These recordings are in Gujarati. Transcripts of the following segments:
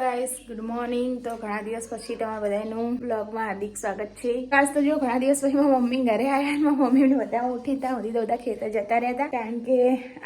Guys, good morning. તો ઘણા દિવસ પછી તમારા બધાનું બ્લોગમાં હાર્દિક સ્વાગત છે. ખાસ તો જો ઘણા દિવસ પછી મારા મમ્મી ઘરે આવ્યા. મારા મમ્મીને બધા ઉઠી હતા, સુધી તો બધા ખેતર જતા રહ્યા હતા, કારણ કે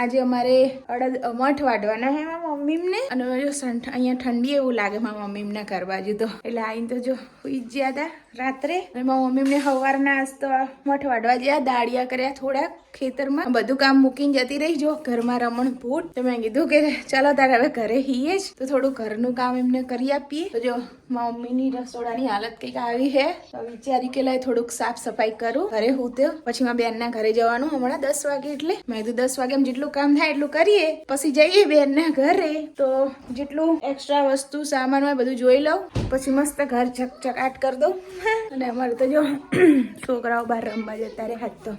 આજે અમારે અડદ મઠ વાઢવાના છે મારા મમ્મીને. અને જો અહીંયા ઠંડી એવું લાગે મારા મમ્મીને ઘર બાજુ તો, એટલે આવીને તો જો સુઈ જ ગયા હતા રાત્રે. અને મારા મમ્મીને સવારના આજ તો મઠ વાઢવા ગયા, દાળિયા કર્યા થોડાક ખેતરમાં, બધું કામ મૂકીને જતી રહી. જો ઘરમાં રમણ ભૂટ, તો મેં કીધું કે ચાલો તારે હવે ઘરે હીએ જ તો થોડું ઘરનું કામ એમને કરી આપીએ. તો જો મારા મમ્મીની રસોડાની હાલત કંઈક આવી છે, તો વિચારી કે લાય થોડુંક સાફ સફાઈ કરું. ઘરે હું તો પછી મારા બેનના ઘરે જવાનું હમણાં 10 વાગે, એટલે મેં કીધું 10 વાગે જેટલું કામ થાય એટલું કરીએ, પછી જઈએ બેનના ઘરે. તો જેટલું એક્સ્ટ્રા વસ્તુ સામાન હોય બધું જોઈ લઉં, પછી મસ્ત ઘર ચકચકાટ કરી દઉં. અને અમારે તો જો છોકરાઓ બહાર રમવા જતા રહે હાથ તો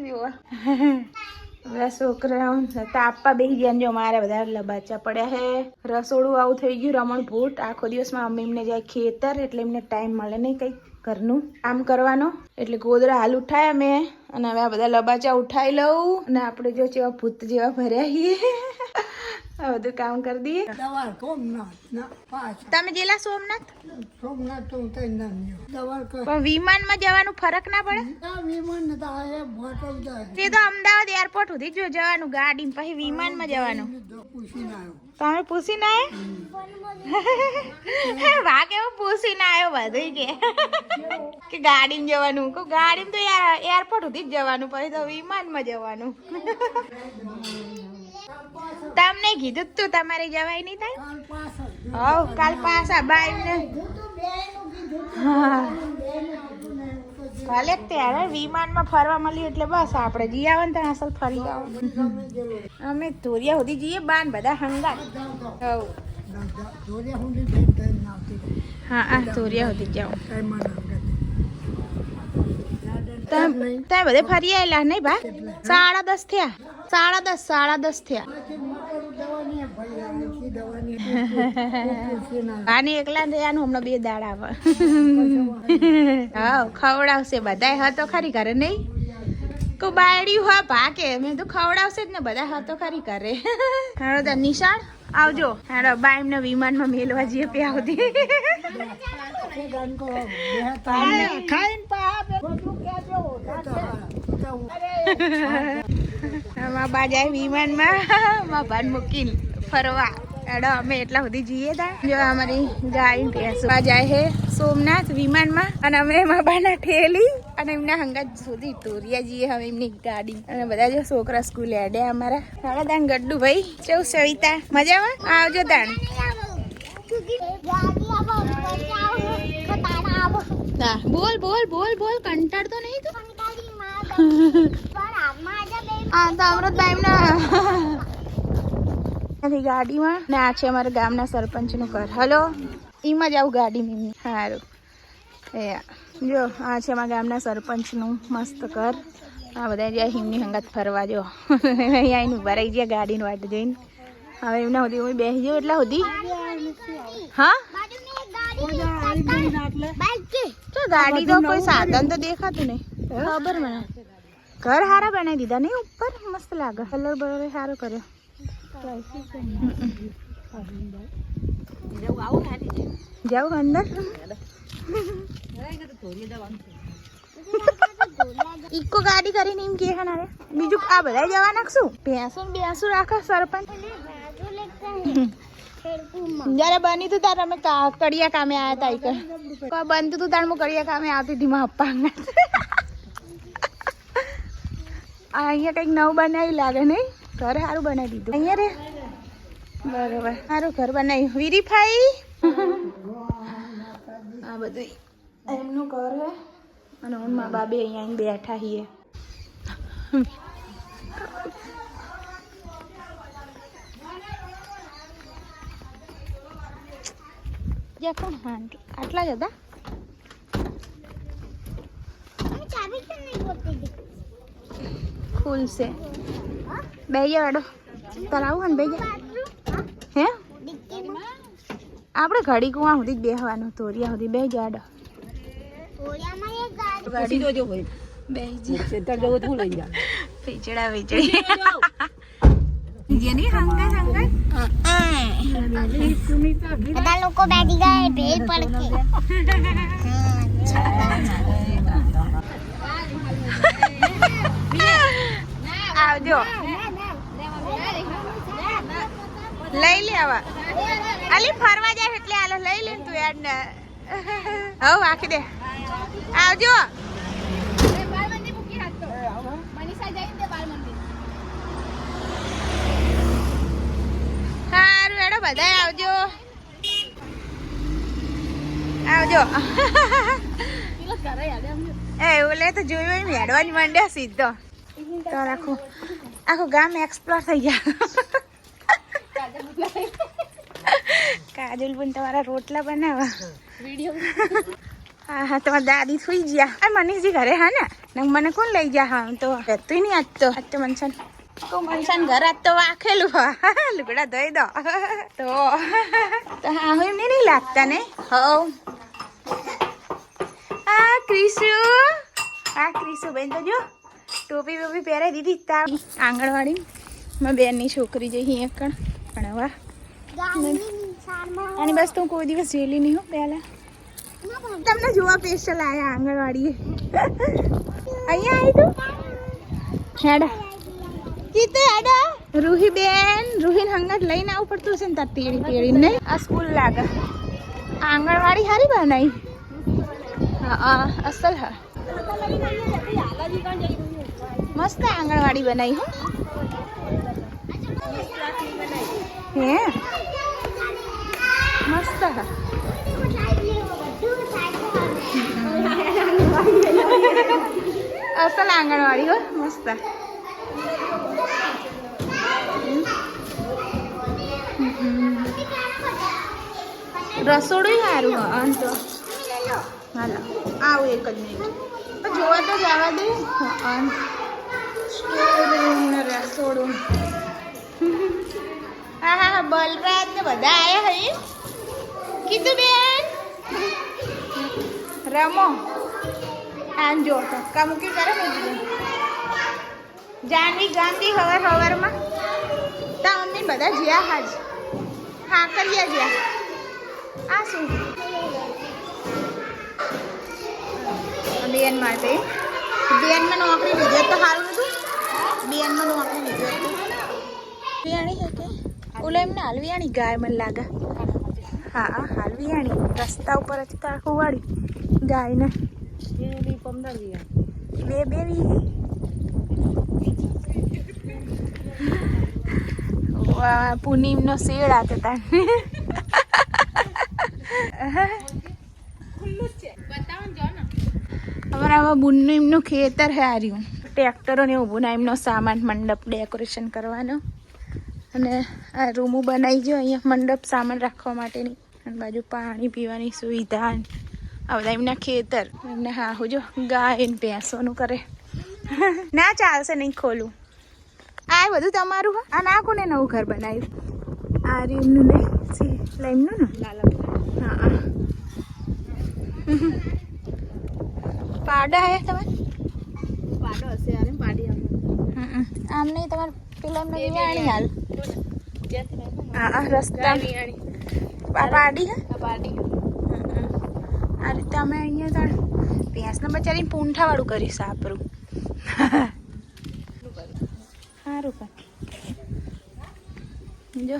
જોવા બધા છોકરાઓ તાપવા બેસી ગયા. જો મારે બધા લબાચા પડ્યા હે. રસોડું આવું થઈ ગયું રમણ ભૂટ. આખો દિવસમાં મમ્મી એમને જાય ખેતર, એટલે એમને ટાઈમ મળે નહીં કંઈક ઘરનું કામ કરવાનો. એટલે ગોદરા હાલ ઉઠાયા મેં, અને હવે આ બધા લબાચા ઉઠાઈ લઉં. અને આપણે જો જેવા ભૂત જેવા ભર્યા છીએ આ બધું કામ કરી દઈએ. તમે જેલા સોમનાથ? પણ વિમાનમાં જવાનું ફરક ના પડે? તે તો અમદાવાદ એરપોર્ટ સુધી જો જવાનું ગાડી, પછી વિમાનમાં જવાનું. તમે પૂછીને આવ્યો? વાઘ એવો પૂછીને આવ્યો બધું કે ગાડીમાં જવાનું. ગાડીમાં તો એરપોર્ટ સુધી જ જવાનું, પછી તો વિમાનમાં જવાનું. તમને કીધું તું તમારે જવાય નહીં થાય. હવ કાલ પાછા બાઈ ને ભલે ત્યારે વિમાનમાં ફરવા મળ્યું, એટલે બસ આપણે જઈ આવે ને ત્યાં અસલ ફરી આવો. અમે ધોરિયા સુધી જઈએ બાન બધા હંગાત. હા ધોરિયા સુધી જાઉં. તમે બધે ફરી આવેલા નહીં બા? 10:30 થયા. 10:30 થયા. આની એકલા રહેવાનું હમણાં 2 દાડા આવે. હા ખવડાવશે બધા. હા તો ખરી કરે નહીં કો બાયડી હા ભાકે. મેં તો ખવડાવશે જ ને બધા. હા તો ખરી કરે. હાલો તો નિશાળ આવજો. હાલો બા એમને વિમાનમાં મેલવા જઈએ પ્યાવતી. બા જાય વિમાનમાં માં ભાન મૂકીને ફરવા. એડો અમે એટલા સુધી જઈએ તા. જો અમારી ગાય ભેંસ બા જાય છે સોમનાથ વિમાનમાં, અને અમે એમાં બાના ઠેલી અને એમના હંગાત સુધી તોરિયા જઈએ હવે એમની ગાડી. અને બધા જો છોકરા સ્કૂલે આડ્યા અમારા. હાડા તાન ગડ્ડુ ભાઈ ચેવું સવિતા મજામાં? આવજો તાણ. બોલ બોલ બોલ બોલ, કંટાળતો નહીં તું? હા તો અમૃતભાઈ એમના ગાડીમાં ને આ છે અમારા ગામના સરપંચનું ઘર. હલો એમાં જ આવું ગાડીમાં. સારું એ જો આ છે અમારા ગામના સરપંચનું મસ્ત ઘર. આ બધા જ્યાં હિમની હંગાત ફરવા જો અહીંયા એનું ભરાઈ ગયા ગાડીનું વાટ જોઈને. હવે એમના સુધી હું બેસી જાઉં એટલા સુધી. હા તો ગાડી તો કોઈ સાધન તો દેખાતું નહીં. ખબર મને ઘર સારા બનાવી દીધા નહીં, ઉપર મસ્ત લાગે. કલર બલર સારો કર્યો. જાવ અંદર. ઇકો ગાડી કરીને એમ કે ના બીજું આ બધા જવા નાખશું. ભેંસું રાખો સરપંચ. જયારે બની તું તાર અમે કડિયા કામે આવ્યા હતા. બનતું તું તાર હું કડિયા કામે આવતી હતી માં પપ્પા. અહીંયા કઈક નવું બનાવી લાગે નહીં? ઘર સારું બનાવી દીધું અહીંયા રે. બરોબર સારું ઘર બનાવ્યું. વીરીફાઈ આ બધું એમનું ઘર હે. અને હું મા બાબે અહીંયા બેઠા છીએ. કોણ? હા આટલા જ હતા. ખુલશે બે જાડો તાર આવું ને બે હે આપણે ઘડી કુવા સુધી જ બેસવાનું. તોરિયા સુધી બે જાડો ગાડી જોજો ભાઈ. બે જી સેન્ટર જવો તો લઈ જા. પીચડા પીચડી જે નહીં હંગત બધા લોકો બેઠી ગયા ભેળ પડકે આવજો લઈ લે આવા અલી ફરવા જાય એટલે આલો લઈ લે તું યાર ને હવ આખી દે આવજો સારું એડો બધા આવજો આવજો એવું લે તો જોયું મેળવાની માંડ્યા સીધો તો આખું ગામ એક્સપ્લોર થઈ ગયા કાજલ પણ તમારા રોટલા બનાવવા હા હા તમારા દાદી સુઈ ગયા આ મનીષજી ઘરે હા ને મને કોણ લઈ જા હા તો રહેતું નહીં આજ તો મનસન ઘર આજ તો વાખેલું લુગડા ધોઈ દો તો હા હું એમને નહીં લાગતા ને હવ ક્રીસુ બેન તો જો ટોપી બોપી પહેરાઈ દીધી તા આંગણવાડી માં બેનની છોકરી જઈ અહીંયા કણ ભણવા અને બસ તું કોઈ દિવસ જેલી નહીં હો પહેલા તમને જોવા સ્પેશિયલ આયા આંગણવાડી અહીંયા આવી તું હેડા કીતે હેડા રૂહી બેન રૂહીન હંગાત લઈને આવવું પડતું છે ને તાર તેડી ને આ સ્કૂલ લાગે આંગણવાડી સારી બનાવી હા અસલ હા મસ્ત આંગણવાડી બનાવી હો હે મસ્ત હા અસલ આંગણવાડી હો મસ્ત રસોડું સારું હા તો હાલો આવું એક જ મિનિટ જોવા તો જવા દે સ્ટોરરૂમ ને રસોડું હા હા હા બલરાજ ને બધા આયા હઈ કીધું બેન રમો આમ જો ધક્કા મૂકી કરે ને જાનવી ગાંધી હવારમાં તા મમ્મી બધા જ્યાં હાજ હા કરીએ જ્યાં આ શું બેન માટે બેનમાં નોકરી લીધી તો સારું નતું બેનમાં નોકરી લીધી હતું વિયાણી છે કે ઓલા એમને હાલવિયાણી ગાય મને લાગે હા હાલવિયાણી રસ્તા ઉપર જ કાકું વાળી ગાયને બે પૂનમનો શેડ આતો તા અમારા આવા બુનનું એમનું ખેતર હે આર્યું ટ્રેક્ટરો ને ઊભું ના એમનો સામાન મંડપ ડેકોરેશન કરવાનો અને આ રૂમો બનાવી ગયો અહીંયા મંડપ સામાન રાખવા માટેની અને બાજુ પાણી પીવાની સુવિધા આ બધા એમના ખેતર એમને હા હું જો ગાય ને ભેંસોનું કરે ના ચાલશે નહીં ખોલું આ બધું તમારું હા આ ના કોને નવું ઘર બનાવ્યું આ રીમનું ને લાઈમનું ને હા પાડા હે તમારે પાડો હશે યાર પાડી આમ નહીં તમારે પેલા એમને વિયાણી હાલ હા રસ્તા પાડી હે પાડી આ રીતે અમે અહીંયા તાણ ભેંસને બચારીને પૂંઠાવાળું કરી સાપરું સારું પણ જો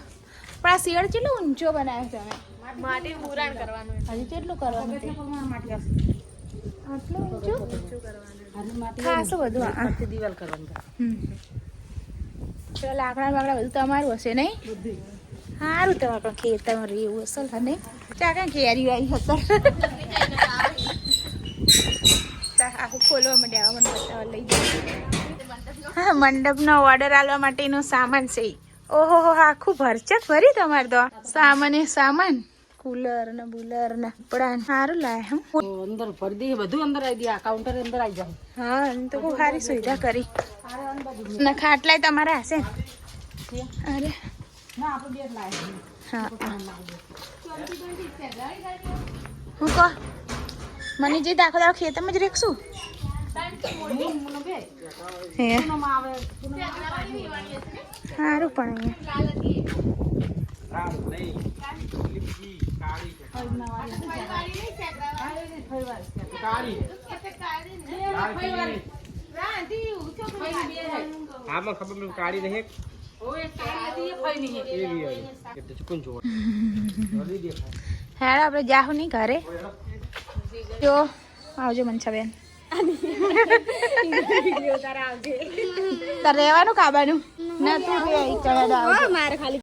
પણ આ શિયાળ કેટલું ઊંચો બનાવ્યો તમે માટી પુરાણ કરવાનું હજી કેટલું કરવાનું આટલું ઊંચું ખાસું બધું દિવાલ કરવાનું પેલા લાકડા બાકડા બધું તમારું હશે નહીં સારું તમારે ખેતરમાં રહેવું અસલ હા નહીં ચા કાંઈ કેરી આવી હતા આખું ખોલવા માંડ્યા મને બતાવવા લઈ જાય મંડપનો ઓર્ડર આપવા માટેનો સામાન છે ઓહો આખું ભરચક ભરી તમારે તો સામાન કુલર ને બુલર ને કપડા સારું લાય અંદર ભરી દઈએ બધું અંદર આવી દે કાઉન્ટર અંદર આવી જાય હા તો બહુ સારી સુવિધા કરી ને ખાટલાય તમારા હશે અરે ના આપણે બે લાય હા હું કહો મને જે દાખલ ખેતરમાં જ રેખશું હે સારું પણ આમાં ખબર મને કાઢી રહે હેડ આપણે જાહુ નહીં ઘરે જો આવજો મનસાબેન તારે રહેવાનું ખાવાનું નથી ચડે મારે ખાલી